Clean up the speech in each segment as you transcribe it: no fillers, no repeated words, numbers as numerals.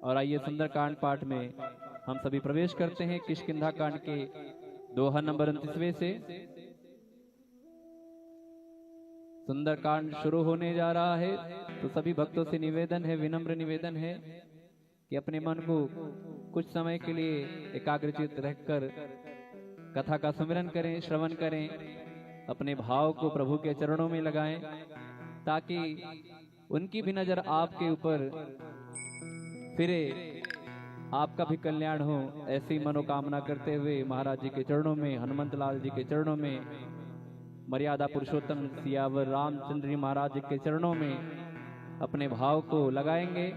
और आइए सुंदरकांड पाठ में हम सभी प्रवेश करते हैं। किष्किंधा कांड के दोहा नंबर 29वें से सुंदरकांड शुरू होने जा रहा है। तो सभी भक्तों से निवेदन है, विनम्र निवेदन है कि अपने मन को कुछ समय के लिए एकाग्रचित रहकर कथा का सुमिरन करें, श्रवण करें, अपने भाव को प्रभु के चरणों में लगाएं ताकि उनकी भी नजर आपके ऊपर फिरे, आपका भी कल्याण हो। ऐसी मनोकामना करते हुए महाराज जी के चरणों में, हनुमंत लाल जी के चरणों में, मर्यादा पुरुषोत्तम सियावर रामचंद्र जी महाराज जी के चरणों में अपने भाव को लगाएंगे।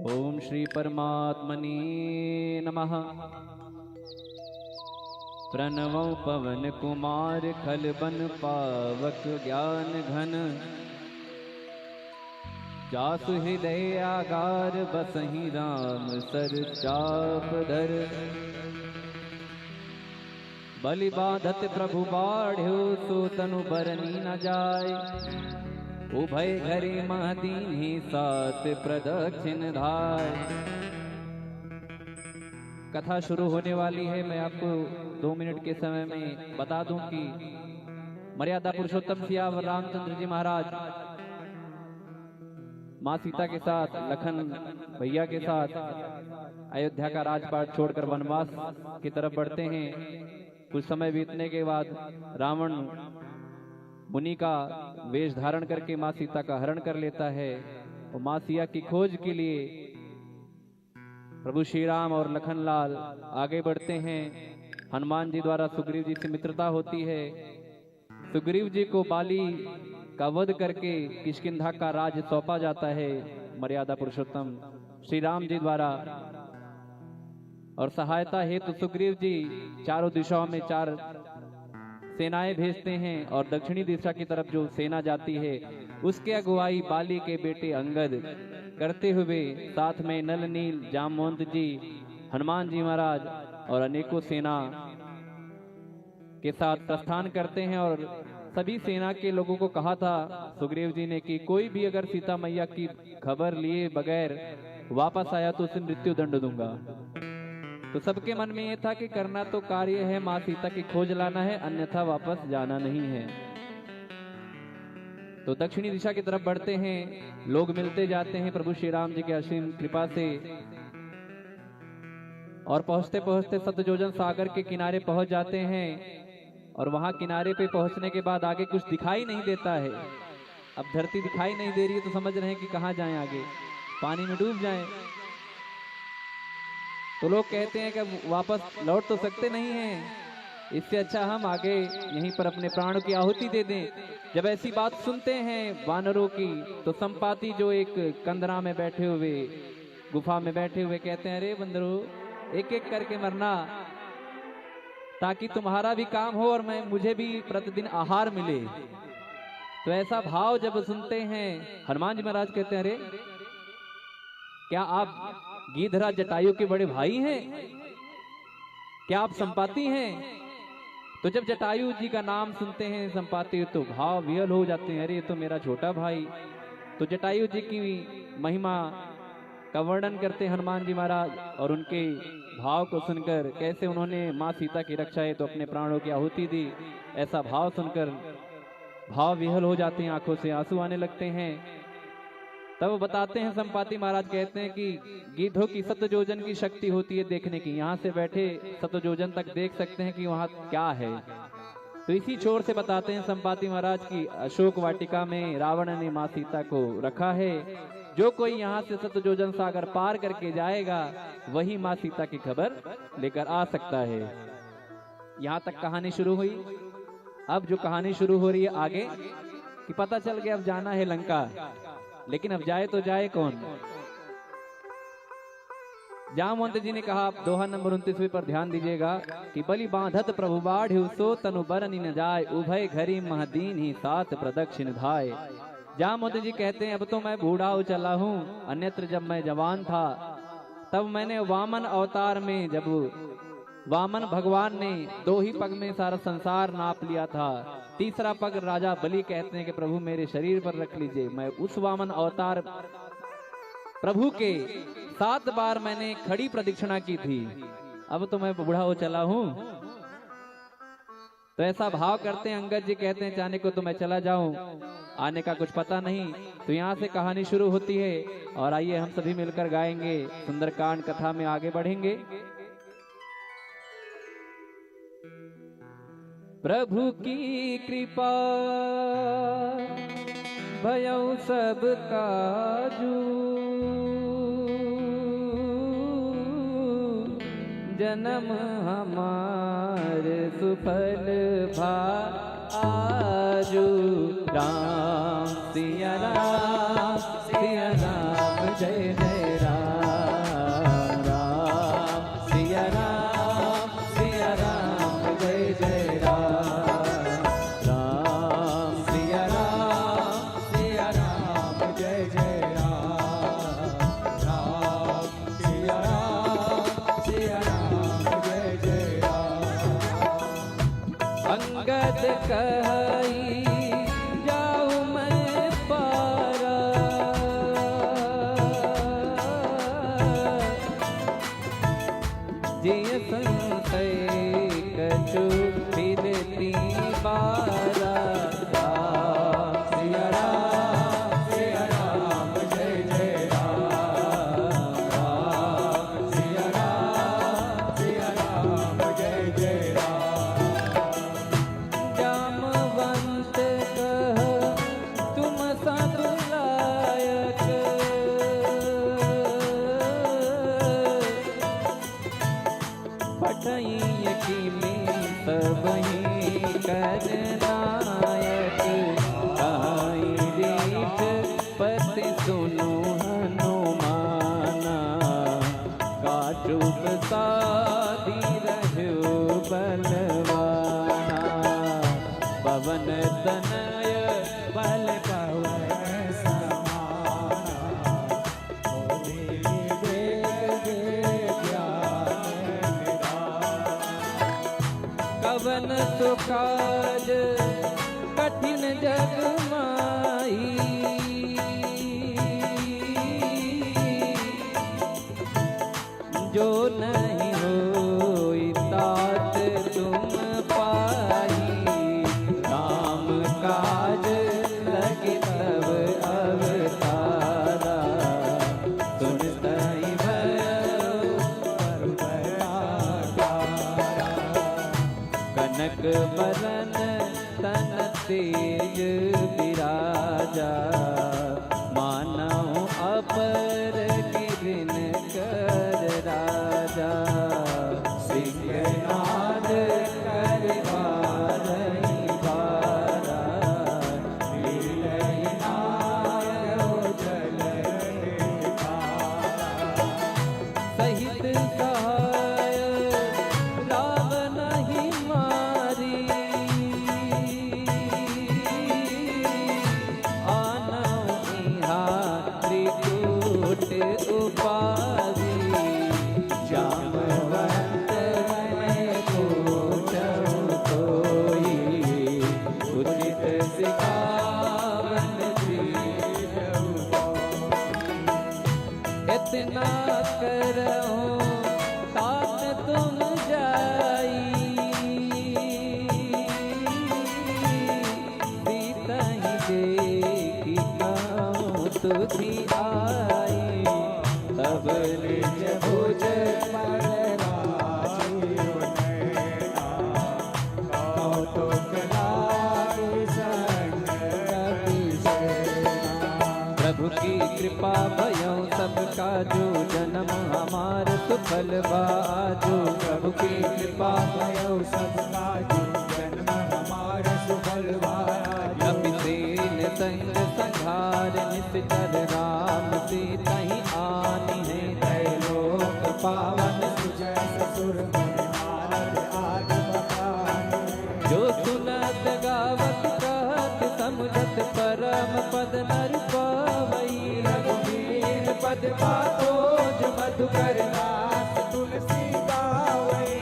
ओम श्री परमात्मने नमः। प्रणवो पवन कुमार खल बन पावक ज्ञान घन, जासु हृदय आगार बसहि राम सर चाप धर। बलि बाधत प्रभु बाढ़्यो सो तनु बरनी न जाय, उभय घरे महदीन्हि सात प्रदक्षिण धाय। कथा शुरू होने वाली है। मैं आपको 2 मिनट के समय में बता दूं कि मर्यादा पुरुषोत्तम सियावर रामचंद्र जी महाराज माँ सीता के साथ, लखन भैया के साथ अयोध्या का राजपाट छोड़कर वनवास की तरफ बढ़ते हैं। कुछ समय बीतने के बाद रावण मुनि का वेश धारण करके माँ सीता का हरण कर लेता है और माँ सीता की खोज के लिए प्रभु श्री राम और लखनलाल आगे बढ़ते हैं। हनुमान जी द्वारा सुग्रीव जी से मित्रता होती है। सुग्रीव जी को बाली का वध करके किष्किंधा का राज सौंपा जाता है मर्यादा पुरुषोत्तम श्री राम जी द्वारा। और सहायता हेतु तो सुग्रीव जी चारों दिशाओं में 4 सेनाएं भेजते हैं और दक्षिणी दिशा की तरफ जो सेना जाती है उसके अगुवाई बाली के बेटे अंगद करते हुए साथ में नल नील जामवंत जी, हनुमान जी महाराज और अनेकों सेना के साथ प्रस्थान करते हैं। और सभी सेना के लोगों को कहा था सुग्रीव जी ने कि कोई भी अगर सीता मैया की खबर लिए बगैर वापस आया तो उसे मृत्यु दंड दूंगा। तो सबके मन में यह था कि करना तो कार्य है, माँ सीता की खोज लाना है, अन्यथा वापस जाना नहीं है। तो दक्षिणी दिशा की तरफ बढ़ते हैं। लोग मिलते जाते हैं प्रभु श्री राम जी के असीम कृपा से और पहुंचते पहुंचते सतजोजन सागर के किनारे पहुंच जाते हैं। और वहां किनारे पे पहुंचने के बाद आगे कुछ दिखाई नहीं देता है। अब धरती दिखाई नहीं दे रही है तो समझ रहे हैं कि कहां जाएं, आगे पानी में डूब जाएं। तो लोग कहते हैं कि वापस लौट तो सकते नहीं हैं, इससे अच्छा हम आगे यहीं पर अपने प्राणों की आहुति दे दें। जब ऐसी बात सुनते हैं वानरों की तो संपाति जो एक कंदरा में बैठे हुए, गुफा में बैठे हुए कहते हैं, अरे बंदरो एक एक करके मरना ताकि तुम्हारा भी काम हो और मुझे भी प्रतिदिन आहार मिले। तो ऐसा भाव जब सुनते हैं हनुमान जी महाराज कहते हैं, अरे क्या आप गिद्धराज जटायु के बड़े भाई हैं? क्या आप संपाति हैं? तो जब जटायु जी का नाम सुनते हैं संपाति तो भाव विहल हो जाते हैं, अरे ये तो मेरा छोटा भाई। तो जटायु जी की महिमा का वर्णन करते हनुमान जी महाराज और उनके भाव को सुनकर कैसे उन्होंने माँ सीता की रक्षा है तो अपने प्राणों की आहुति दी। ऐसा भाव सुनकर भाव विहल हो जाते हैं, आंखों से आंसू आने लगते हैं। तब बताते हैं संपाति महाराज कहते हैं कि गिद्धों की सतजोजन की शक्ति होती है देखने की। यहाँ से बैठे सतजोजन तक देख सकते हैं कि वहाँ क्या है। तो इसी छोर से बताते हैं संपाति महाराज की अशोक वाटिका में रावण ने माँ सीता को रखा है। जो कोई यहाँ से सतजोजन सागर पार करके जाएगा वही माँ सीता की खबर लेकर आ सकता है। यहाँ तक कहानी शुरू हुई। अब जो कहानी शुरू हो रही है आगे कि पता चल गया अब जाना है लंका, लेकिन अब जाए तो जाए कौन। जामवंत जी ने कहा, आप दोहा नंबर 29 पर ध्यान दीजिएगा कि बलि बांधत प्रभु बाढ़्यो सो तनु बरनि न जाय, उभय घरी महदीन्हि सात प्रदक्षिण धाय। जामवंत जी कहते हैं अब तो मैं बूढ़ा हो चला हूँ, अन्यत्र जब मैं जवान था तब मैंने वामन अवतार में, जब वामन भगवान ने 2 ही पग में सारा संसार नाप लिया था, तीसरा पग राजा बलि कहते हैं कि प्रभु मेरे शरीर पर रख लीजिए। मैं उस वामन अवतार प्रभु के 7 बार मैंने खड़ी प्रदक्षिणा की थी, अब तो मैं बूढ़ा हो चला हूं। तो ऐसा भाव करते हैं अंगद जी, कहते हैं जाने को तो मैं चला जाऊं, आने का कुछ पता नहीं। तो यहाँ से कहानी शुरू होती है और आइए हम सभी मिलकर गाएंगे, सुंदरकांड कथा में आगे बढ़ेंगे। प्रभु की कृपा भयउ सब काजू, जन्म हमार सुफल भा आजू। राम सिया राम सिया राम जय जय राम, राम सिया राम जय जय राम, राम सिया राम जय जय राम, राम सिया राम जय जय राम। अंगद कही जाऊं मैं पारा, जिय संशय कछु फिरती बारा। राम सिया राम जय जय राम, राम सिया राम जय जय राम। जामवंत कह तुम सब लायक, पठई की में सबही कर नायक। आई रीठ पति सुनो हनुमाना, काटू साधी रहो बलवाना। पवन तनय बल पवन समाना, कवन सुकाज कठिन जग माई, जो नहीं होई तात तुम पाई। काम काज लगे तब अवतारा, सुन तई भयो कनक बरन तन तेज विराजा। मानव अपर गिरिन कर राजा, सिंहनाद कर बारही बारा। लीलय नायो जल सहित सहाय रावण ही मारी। आनौ इहा त्रिकूट उपाधि, जामवंत में पूछऊं कोई। उचित सिखावन इतना करऊं तात तुम जाई। सीतहि देखी कहूं तुझी आई, तब निज भुज पर राजीव नैना। कौतुक लागी संग कपि सेना। प्रभु की कृपा भयउ सब काजू, जन्म हमार सुफल बाजू। प्रभु की कृपा भयउ सब काजू, जन्म हमार सुफल बाजू। कपिसेन संग संघार निश्चर, राम सीता ही आनी है त्रैलोक पावन। सुजय ससुर नारद आदि बखानी, जो सुनत गावत कहत समझत परम पद नर पावई। रघुवीर पद पातोज मधुकर दास तुलसी गावई।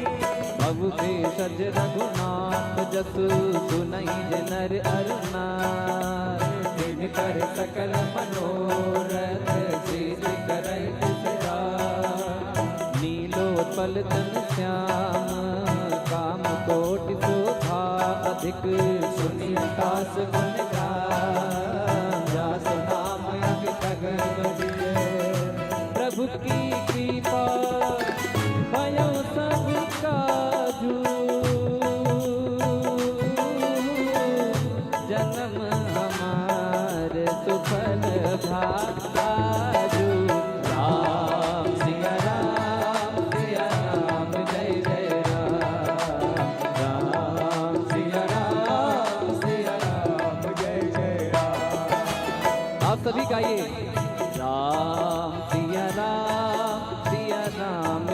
भव से सज निज रघुनाथ जसु सुनहि जे नर अर नार। दिन कर सकल मनोरथ सिद्धि करई सदा। नीलोत्पल तन श्याम काम कोटि शोभा। अधिक सुनि आकाश गुण गान। जासु नाम अमित गगन बजिए। प्रभु की कृपा भयो सब काजू। जन्म हमार सुफल भाग्यु। राम सिया राम जय जय राम। राम सिया राम जय जय राम। आप सभी गाइए। राम सिया राम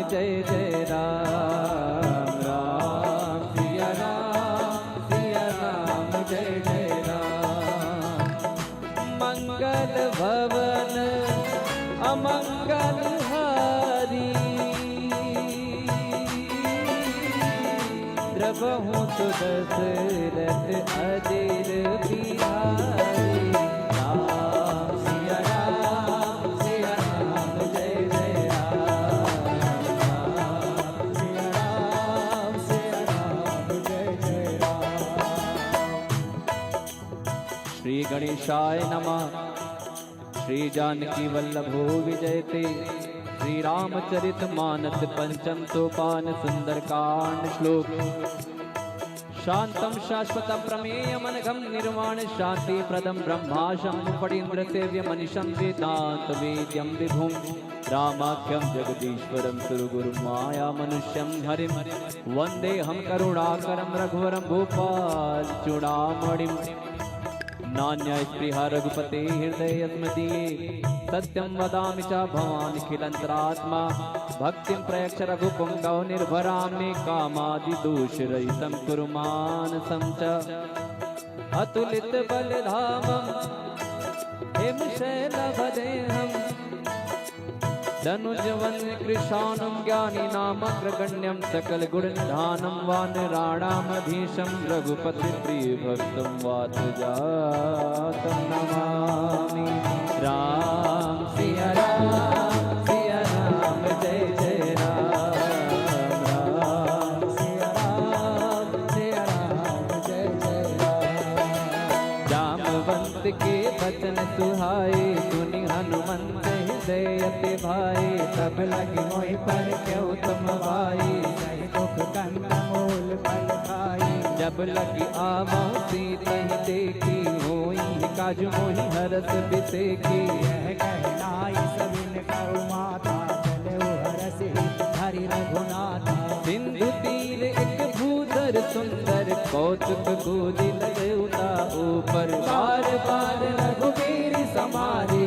जय जय राम। राम सिया राम जय जय राम। मंगल भवन अमंगल हारी। द्रवहु तो दशरथ अदिर बिहारी। राम सिया राम जय जय राम। राम सिया राम जय जय राम। श्री गणेशाय नमः। श्री जानकी वल्लभो विजयते। श्री रामचरित मानस पंचम सोपान सुंदरकांड श्लोक। शांतम शाश्वतम प्रमेयमनघम निर्वाण शांति प्रदम ब्रह्माशं फणीन्द्र सेव्य मनीषं वेदांत वेद्यं विभुं। रामाख्यं जगदीश्वरं सुरगुरुं माया मनुष्यं हरिं। वंदेहं करुणाकरं रघुवरं भूपाल चूड़ामणिं। नान्यस्पृहा रघुपते हृदय स्मदीये। सत्यं वदामि च भवानिखिलन्तरात्मा। भक्तिं प्रयच्छ रघुपुङ्गौ निर्भरां मे कामादिदोषरहितं कुरु मानसं च। अतुलित बलधामं हिमशैलभदेहं। धनुजवन कृशानं ज्ञानिनामग्रगण्यं। सकलगुणनिधानं वानराणामधीशं। रघुपतिप्रियभक्तं वातजातं नमामि। राम सिया राम जय जय राम। राम सिया राम जय जय राम। जामवंत के बचन सुहाए। सुनि हनुमंत हृदय अति भाई। सब लगी मोहि पर क्यों तुम भाई। दुख कंद मूल फल खाई। जब लगी आवहु सीतहि देखी। होई काजु मोहि हरस बिसेकी। यह कहनाई सबिन कउ माता। चले हरसि हरि रघुनाथा। सिंधु तीर एक भूधर सुंदर। कौतुक गोदी लउता ऊपर। बार बार रघुवीर समारी।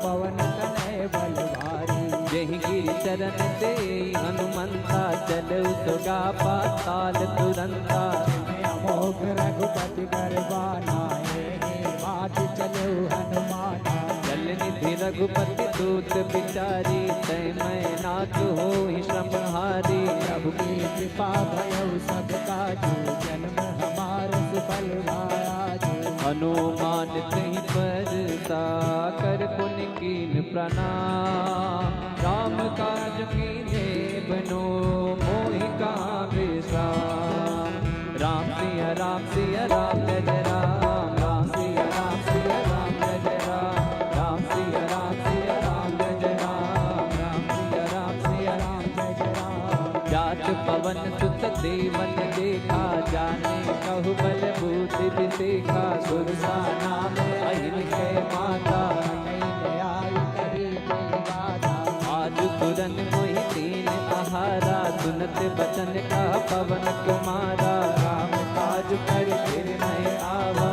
पवन तनय बलवारी। जहि गिरि चरण से हनुमंता। चलऊ सुगा पाताल तुरंता। अमोघ रघुपति करबाना। बात चलऊ हनुमाना। जल निधि रघुपति दूत बिचारी। तय मैं नाथ होहि श्रमहारी। प्रभु की कृपा भयउ सब काजू। जन्म हमार सुफल भायाजू। हनुमान तहि परसा कर पुनि कीन प्रणाम। राम काज कीन्हे बनो मोहि कहाँ विश्राम। राम सिया राम जय जय राम। राम सिया राम जय जय राम। राम सिया राम जय जय राम। राम सिया राम जय जय राम। जात पवन सुत देवन देखा। जाने कहु बल बूति बिसेखा। सुरसा नाम अहिन माता। आज तुरन मोहि तीन आहारा। सुनत बचन का पवन कुमारा। राम काज कर फिर नहीं आवो।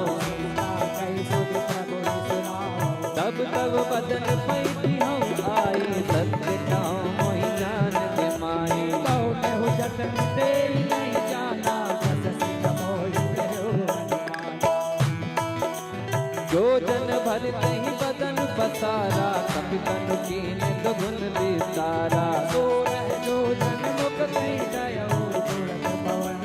तब तब बदन पैती हूँ आई। सत्य कहूँ मोहि जान के माई। कहु जतन दे नहीं जाना। जो जन भर नहीं बदन पसारा। कपि तनु कीन दुगुन विसारा। सो रह जो जन मुख नहीं गयो। पवन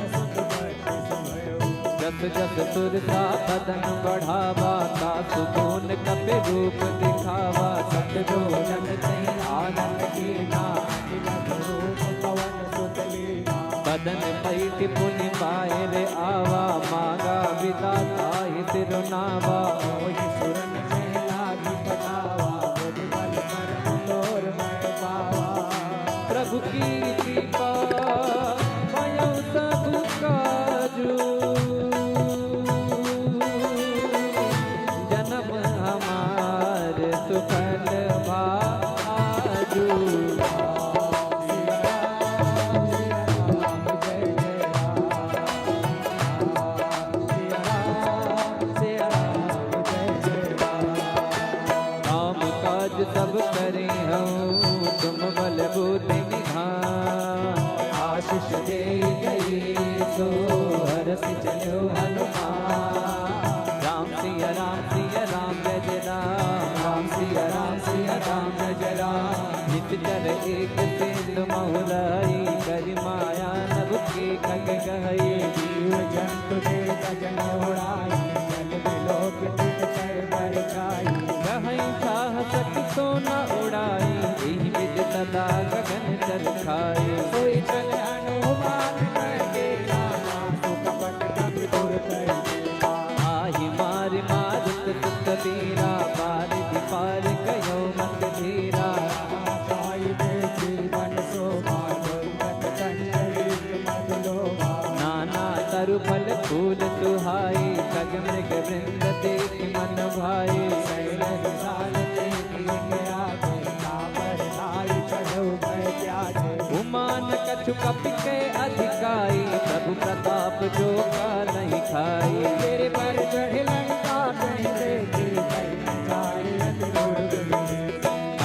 जस जस सुर सा बदन बढ़ावा, सासु गुण कपि रूप दिखावा। सतगुरु जन तई आनंद कीना, रूप पवन सुत लीना। बदन पैठ पुनि पाए रे आवा, मांगा विदाता ही तिरुनावा। मोहि सुरन में लागी पटावा, मुझ बल पर तोर मैं पावा। प्रभु की कृपा भयो सब काजू, जन्म हमार सुफल भाजू। सब करे हूँ तुम बल बुद्धि निधान, आशीष दे गई सो हरस चलो हनुमान। राम सिया राम जय जय राम, राम सिया राम जय राम। नित्य चर एक सिंधु महुलाई, करि माया नभ के खग गई। जीव जंतु के गजन उड़ाई, जल बिलोक तिन कर बरछाई। सक सोना उड़ाई, यही विद सदा गगन चरखाई। कोई चल हनुमान के नामा, सुकपट कपि दुर करी। आहि मारि मारुत सुत वीरा, बारिधि पार गयो मत धीरा। साई दे जीवन शोभा, दुर्गत कंचन मधुलोभा। नाना तरु फल फूल सुहाई, खग मृग वृंद देख मन भाई। उमान कछु कपि के अधिकाई, प्रभु प्रताप जो का नहीं खाई। तेरे पर चढ़े लंका कहीं देखी,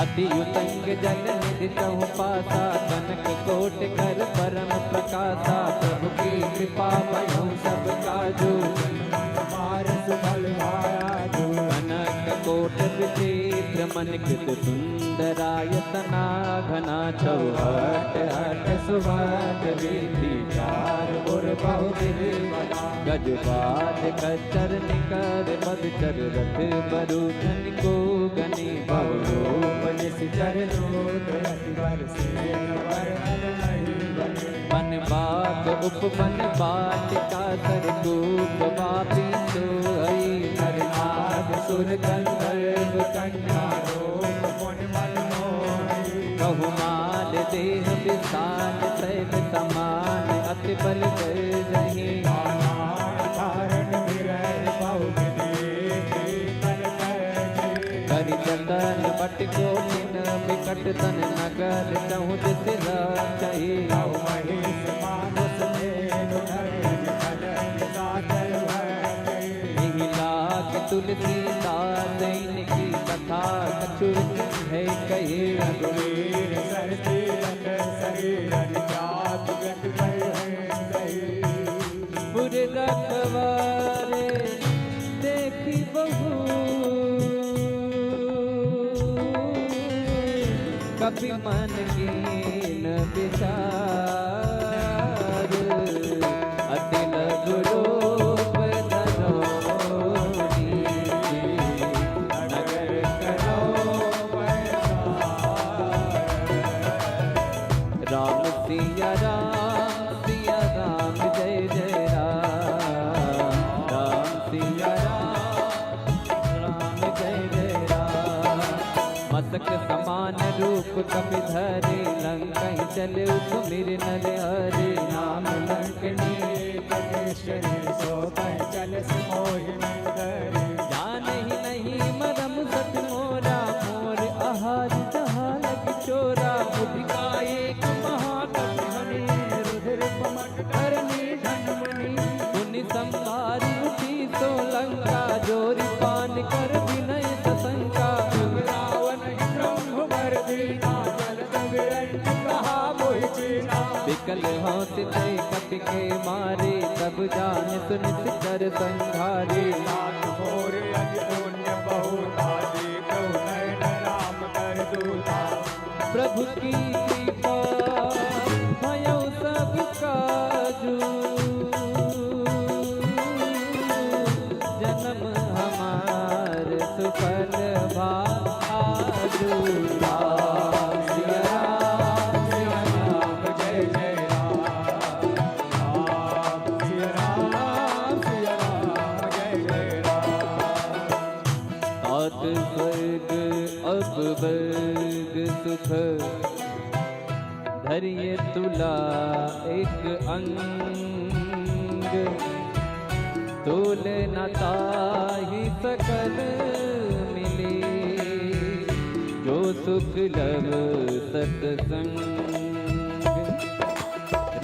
अति उतंग जल निधि तहु पासा। कनक कोट कर परम प्रकाशा, प्रभु की कृपा भयो सब काजू। कनक कोट विचित्र मन कृत सुंदरायतना। घना चौहट हट सुभट वीथि, चार गुर बहु विधि बना। गजबाज खच्चर निकर मधुचर रथ, बरु धन को गनि बहुरूप निश्चर दूत। वन बाग उपवन बाटिका, सरकूप वापी सोई। नरनाग सुर गंधर्व कन्या, रूप मुनि मनमोहनी। बहुमाल देह विशाल, शैल समान अति बल कर रही। करि जतन बट कोटिन, बिकट तन नगर चहु दिस रचहि। तुलसी दास की कथा, कछु है कहे। रघुवीर सरती शरीर जात गत पुर रखवारे, देखी बहु कभी मन कीन विचार। अति लघु रूप सिया राम जय जय राम, राम सिया राम जय जय राम। मस्तक समान रूप कपि धरे, लंकहि चले सुमिर नर हरे। नाम लंकनी कटेश्वरी, सो कह चल मोहि मन धरे। जानहि नहीं मरम सत मोरा, मोर आहार जहाँ लग चोरा। बुद्धिका एक संभारी उठी तो लंका, जोरी पान कर विनय सशंका। रावण ब्रह्म वर दीना, जलद विरंच कहा मोहि चीना। विकल होत ते कपि के मारे, तब जान सुनित कर संघारे। लाख मोर अति पुण्य बहुता, देखो नयन राम कर दूता। प्रभु की कृपा भयो सब काजू, स्वर्ग सुख धरिए तुला एक अंग, तोल न ताहि सकल मिले, जो सुख लव सतसंग।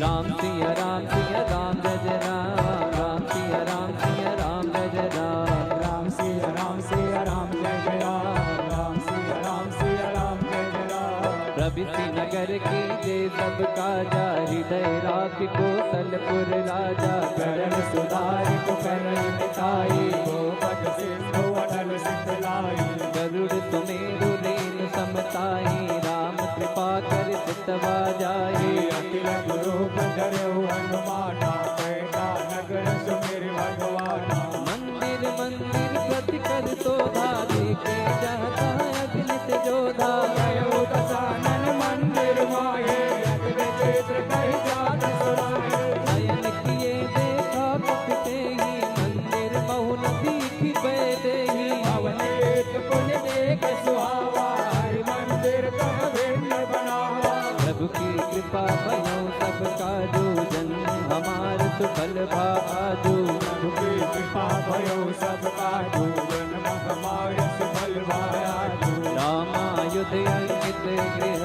राम सिया राम सिया राम जय जय राम, राम सिया राम सिया राम जय जय राम, राम सिया राम सिया राम जय जय राम, राम सिया राम सिया राम जय जय राम। प्रभृति नगर की जय सब काजा, हृदय राख कौशलपुर राजा, करण सुधारि को करण मिटाई, गोपद सिंधु अटल सिद्धलाई। गरुड़ सुमेरु रेणु समताई, राम कृपा कर चितवा जाए। अतिलक रूप धरऊ हनुमाना, पैठा नगर सुमिर भगवाना। मंदिर मंदिर प्रति कर शोभा, देखे जाता अग्नित जोधा। गयो दशानन मंदिर माये, अग्नि चित्र कहि जात सुनाए। नयन किए देखा कपिते ही, मंदिर बहुन दीखि बैठे ही। अवनीत पुण्य देख सुहावा, हरि मंदिर कह भिन्न बनावा। प्रभु की कृपा भयो सब काजू, जन्म हमार सुफल भाजू। प्रभु की कृपा भयो सब काजू, जन्म हमारे सुफल भाजू। रामायुध अंकित गृह,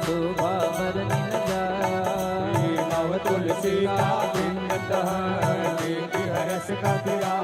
शोभा बरनि न जाय। नव तुलसी का बिंद तह, देखि हरस का पिया।